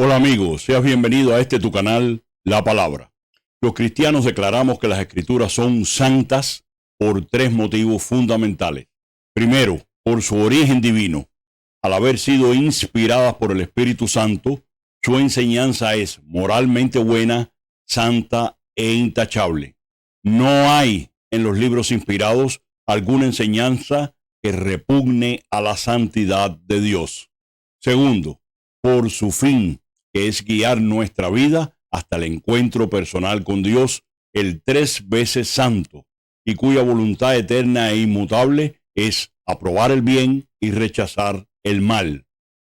Hola amigos, seas bienvenido a tu canal, La Palabra. Los cristianos declaramos que las Escrituras son santas por tres motivos fundamentales. Primero, por su origen divino. Al haber sido inspiradas por el Espíritu Santo, su enseñanza es moralmente buena, santa e intachable. No hay en los libros inspirados alguna enseñanza que repugne a la santidad de Dios. Segundo, por su fin, que es guiar nuestra vida hasta el encuentro personal con Dios, el tres veces santo, y cuya voluntad eterna e inmutable es aprobar el bien y rechazar el mal.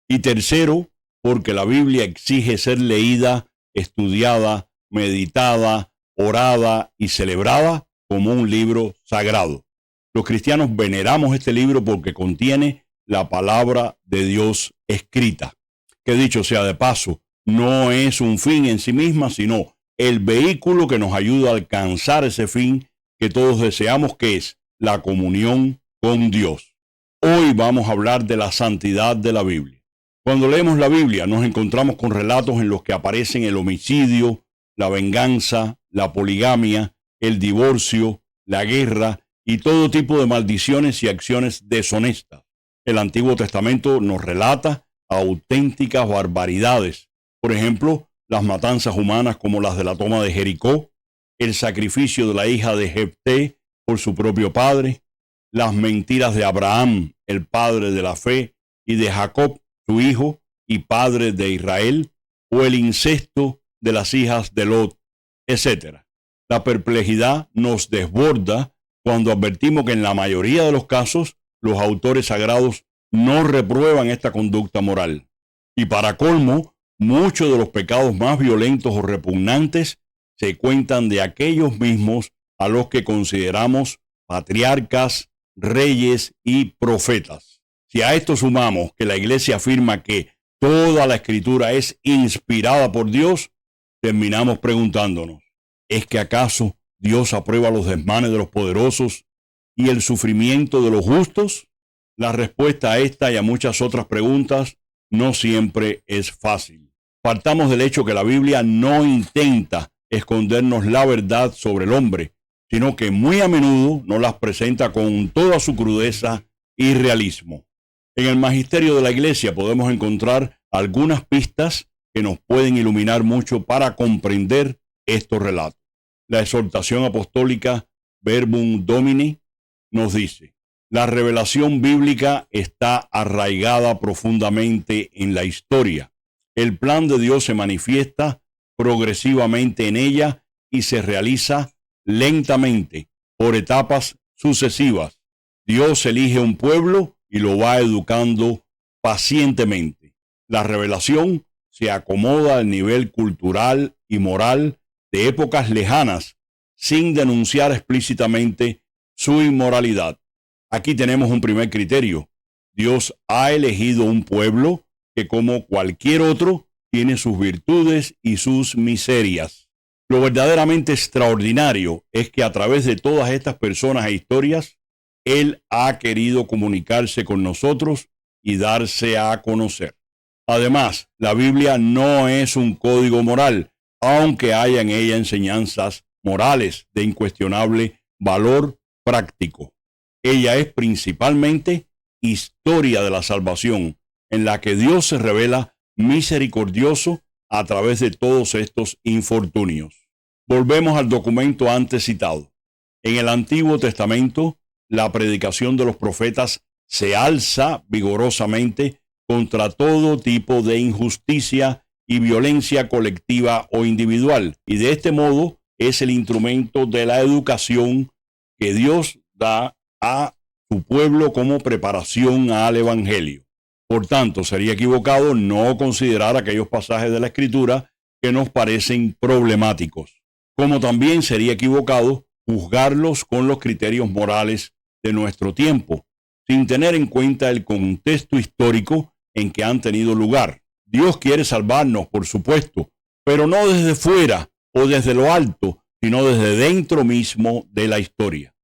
Y tercero, porque la Biblia exige ser leída, estudiada, meditada, orada y celebrada como un libro sagrado. Los cristianos veneramos este libro porque contiene la palabra de Dios escrita, que dicho sea de paso, no es un fin en sí misma, sino el vehículo que nos ayuda a alcanzar ese fin que todos deseamos, que es la comunión con Dios. Hoy vamos a hablar de la santidad de la Biblia. Cuando leemos la Biblia nos encontramos con relatos en los que aparecen el homicidio, la venganza, la poligamia, el divorcio, la guerra y todo tipo de maldiciones y acciones deshonestas. El Antiguo Testamento nos relata auténticas barbaridades. Por ejemplo, las matanzas humanas como las de la toma de Jericó, el sacrificio de la hija de Jefté por su propio padre, las mentiras de Abraham, el padre de la fe, y de Jacob, su hijo y padre de Israel, o el incesto de las hijas de Lot, etc. La perplejidad nos desborda cuando advertimos que en la mayoría de los casos los autores sagrados no reprueban esta conducta moral. Y para colmo, muchos de los pecados más violentos o repugnantes se cuentan de aquellos mismos a los que consideramos patriarcas, reyes y profetas. Si a esto sumamos que la Iglesia afirma que toda la Escritura es inspirada por Dios, terminamos preguntándonos, ¿es que acaso Dios aprueba los desmanes de los poderosos y el sufrimiento de los justos? La respuesta a esta y a muchas otras preguntas no siempre es fácil. Partamos del hecho que la Biblia no intenta escondernos la verdad sobre el hombre, sino que muy a menudo nos las presenta con toda su crudeza y realismo. En el magisterio de la Iglesia podemos encontrar algunas pistas que nos pueden iluminar mucho para comprender estos relatos. La exhortación apostólica Verbum Domini nos dice: la revelación bíblica está arraigada profundamente en la historia. El plan de Dios se manifiesta progresivamente en ella y se realiza lentamente, por etapas sucesivas. Dios elige un pueblo y lo va educando pacientemente. La revelación se acomoda al nivel cultural y moral de épocas lejanas, sin denunciar explícitamente su inmoralidad. Aquí tenemos un primer criterio. Dios ha elegido un pueblo que, como cualquier otro, tiene sus virtudes y sus miserias. Lo verdaderamente extraordinario es que a través de todas estas personas e historias, Él ha querido comunicarse con nosotros y darse a conocer. Además, la Biblia no es un código moral, aunque haya en ella enseñanzas morales de incuestionable valor práctico. Ella es principalmente historia de la salvación, en la que Dios se revela misericordioso a través de todos estos infortunios. Volvemos al documento antes citado. En el Antiguo Testamento, la predicación de los profetas se alza vigorosamente contra todo tipo de injusticia y violencia colectiva o individual, y de este modo es el instrumento de la educación que Dios da a su pueblo como preparación al Evangelio. Por tanto, sería equivocado no considerar aquellos pasajes de la Escritura que nos parecen problemáticos, como también sería equivocado juzgarlos con los criterios morales de nuestro tiempo, sin tener en cuenta el contexto histórico en que han tenido lugar. Dios quiere salvarnos, por supuesto, pero no desde fuera o desde lo alto, sino desde dentro mismo de la historia.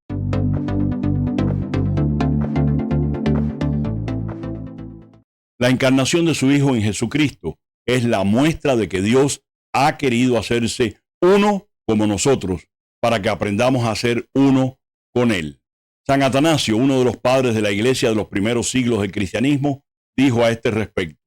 La encarnación de su Hijo en Jesucristo es la muestra de que Dios ha querido hacerse uno como nosotros, para que aprendamos a ser uno con Él. San Atanasio, uno de los padres de la iglesia de los primeros siglos del cristianismo, dijo a este respecto: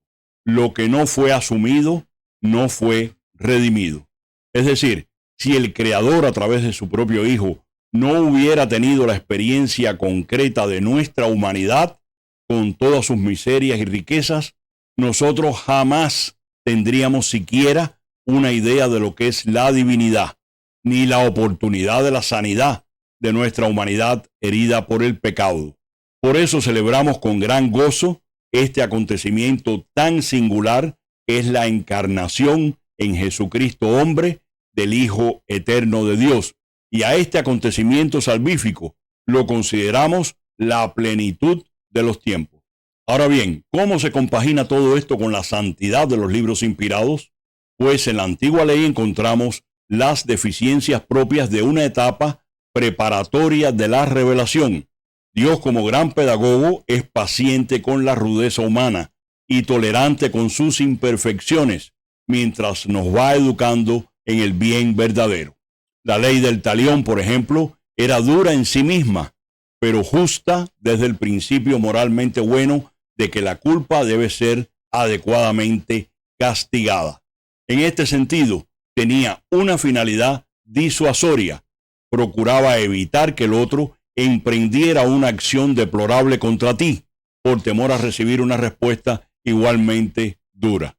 lo que no fue asumido, no fue redimido. Es decir, si el Creador a través de su propio Hijo no hubiera tenido la experiencia concreta de nuestra humanidad, con todas sus miserias y riquezas, nosotros jamás tendríamos siquiera una idea de lo que es la divinidad, ni la oportunidad de la sanidad de nuestra humanidad herida por el pecado. Por eso celebramos con gran gozo este acontecimiento tan singular que es la encarnación en Jesucristo hombre del Hijo eterno de Dios. Y a este acontecimiento salvífico lo consideramos la plenitud de los tiempos. Ahora bien, ¿cómo se compagina todo esto con la santidad de los libros inspirados? Pues en la antigua ley encontramos las deficiencias propias de una etapa preparatoria de la revelación. Dios, como gran pedagogo, es paciente con la rudeza humana y tolerante con sus imperfecciones, mientras nos va educando en el bien verdadero. La ley del talión, por ejemplo, era dura en sí misma, pero justa desde el principio moralmente bueno de que la culpa debe ser adecuadamente castigada. En este sentido, tenía una finalidad disuasoria. Procuraba evitar que el otro emprendiera una acción deplorable contra ti, por temor a recibir una respuesta igualmente dura.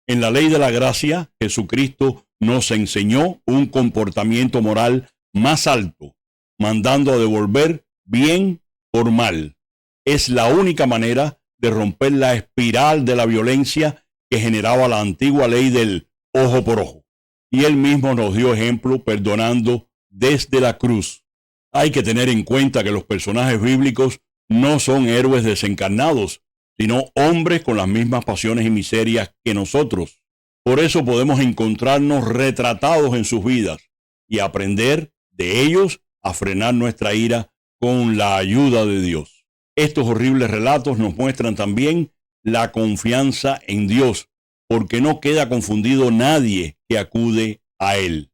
En la ley de la gracia, Jesucristo nos enseñó un comportamiento moral más alto, mandando a devolver bien por mal. Es la única manera de romper la espiral de la violencia que generaba la antigua ley del ojo por ojo. Y Él mismo nos dio ejemplo perdonando desde la cruz. Hay que tener en cuenta que los personajes bíblicos no son héroes desencarnados, sino hombres con las mismas pasiones y miserias que nosotros. Por eso podemos encontrarnos retratados en sus vidas y aprender de ellos a frenar nuestra ira con la ayuda de Dios. Estos horribles relatos nos muestran también la confianza en Dios, porque no queda confundido nadie que acude a Él.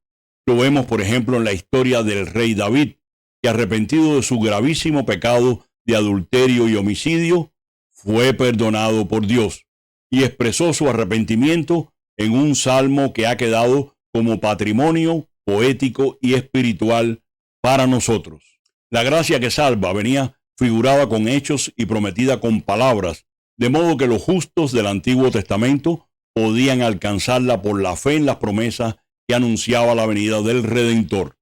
Lo vemos, por ejemplo, en la historia del rey David, que arrepentido de su gravísimo pecado de adulterio y homicidio, fue perdonado por Dios y expresó su arrepentimiento en un salmo que ha quedado como patrimonio poético y espiritual para nosotros. La gracia que salva venía figurada con hechos y prometida con palabras, de modo que los justos del Antiguo Testamento podían alcanzarla por la fe en las promesas que anunciaba la venida del Redentor.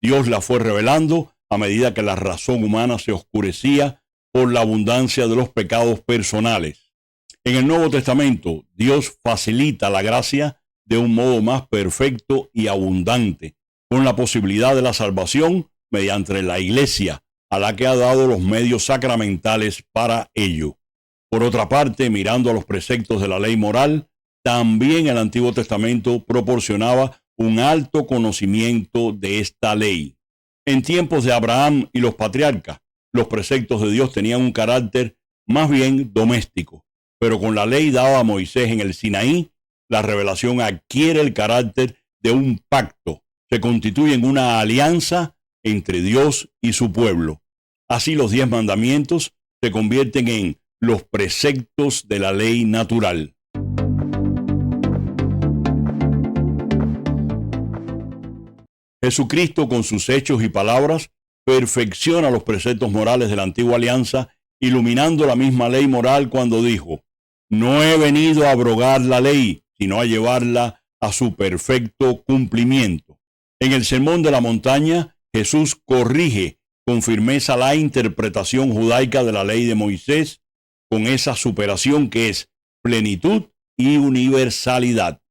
Dios la fue revelando a medida que la razón humana se oscurecía por la abundancia de los pecados personales. En el Nuevo Testamento, Dios facilita la gracia de un modo más perfecto y abundante, con la posibilidad de la salvación mediante la Iglesia, a la que ha dado los medios sacramentales para ello. Por otra parte, mirando a los preceptos de la ley moral, también el Antiguo Testamento proporcionaba un alto conocimiento de esta ley. En tiempos de Abraham y los patriarcas, los preceptos de Dios tenían un carácter más bien doméstico, pero con la ley dada a Moisés en el Sinaí, la revelación adquiere el carácter de un pacto, se constituye en una alianza entre Dios y su pueblo. Así los 10 mandamientos se convierten en los preceptos de la ley natural. Jesucristo, con sus hechos y palabras, perfecciona los preceptos morales de la antigua alianza, iluminando la misma ley moral cuando dijo: no he venido a abrogar la ley, sino a llevarla a su perfecto cumplimiento. En el Sermón de la Montaña, Jesús corrige con firmeza la interpretación judaica de la ley de Moisés, con esa superación que es plenitud y universalidad.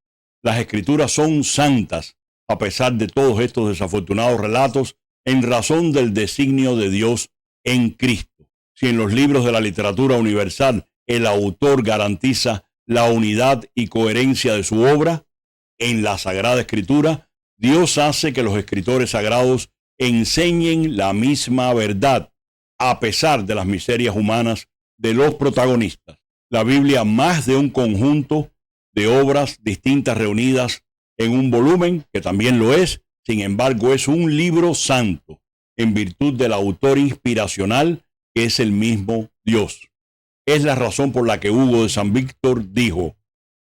Las Escrituras son santas, a pesar de todos estos desafortunados relatos, en razón del designio de Dios en Cristo. Si en los libros de la literatura universal el autor garantiza la unidad y coherencia de su obra, en la Sagrada Escritura, Dios hace que los escritores sagrados enseñen la misma verdad, a pesar de las miserias humanas de los protagonistas. La Biblia, más de un conjunto de obras distintas reunidas en un volumen, que también lo es. Sin embargo, es un libro santo, en virtud del autor inspiracional, que es el mismo Dios. Es la razón por la que Hugo de San Víctor dijo: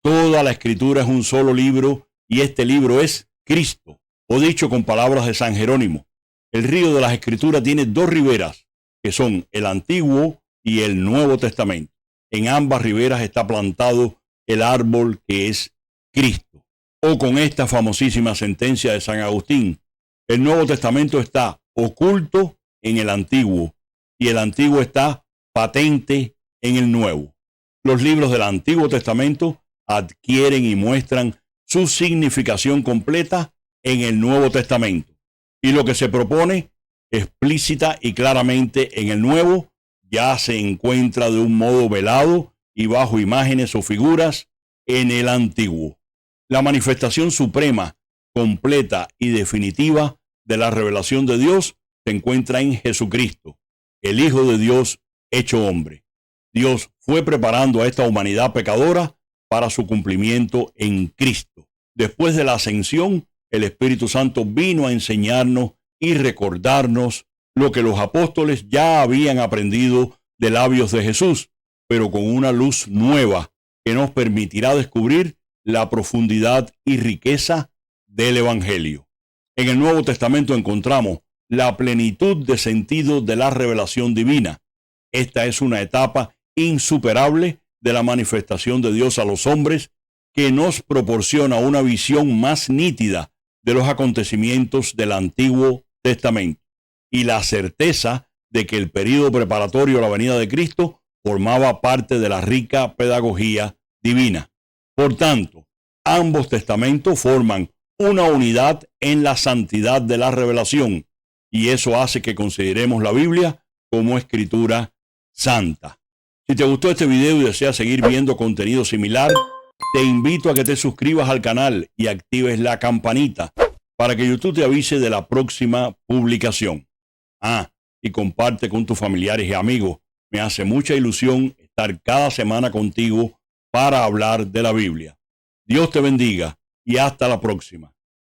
toda la escritura es un solo libro, y este libro es Cristo. O dicho con palabras de San Jerónimo, el río de las escrituras tiene dos riberas, que son el Antiguo y el Nuevo Testamento. En ambas riberas está plantado el árbol que es Cristo. O con esta famosísima sentencia de San Agustín: el Nuevo Testamento está oculto en el Antiguo y el Antiguo está patente en el Nuevo. Los libros del Antiguo Testamento adquieren y muestran su significación completa en el Nuevo Testamento. Y lo que se propone explícita y claramente en el Nuevo ya se encuentra de un modo velado y bajo imágenes o figuras en el Antiguo. La manifestación suprema, completa y definitiva de la revelación de Dios se encuentra en Jesucristo, el Hijo de Dios hecho hombre. Dios fue preparando a esta humanidad pecadora para su cumplimiento en Cristo. Después de la ascensión, el Espíritu Santo vino a enseñarnos y recordarnos lo que los apóstoles ya habían aprendido de labios de Jesús, pero con una luz nueva que nos permitirá descubrir la profundidad y riqueza del Evangelio. En el Nuevo Testamento encontramos la plenitud de sentido de la revelación divina. Esta es una etapa insuperable de la manifestación de Dios a los hombres, que nos proporciona una visión más nítida de los acontecimientos del Antiguo Testamento y la certeza de que el período preparatorio a la venida de Cristo formaba parte de la rica pedagogía divina. Por tanto, ambos testamentos forman una unidad en la santidad de la revelación, y eso hace que consideremos la Biblia como escritura santa. Si te gustó este video y deseas seguir viendo contenido similar, te invito a que te suscribas al canal y actives la campanita para que YouTube te avise de la próxima publicación. Y comparte con tus familiares y amigos. Me hace mucha ilusión estar cada semana contigo para hablar de la Biblia. Dios te bendiga y hasta la próxima.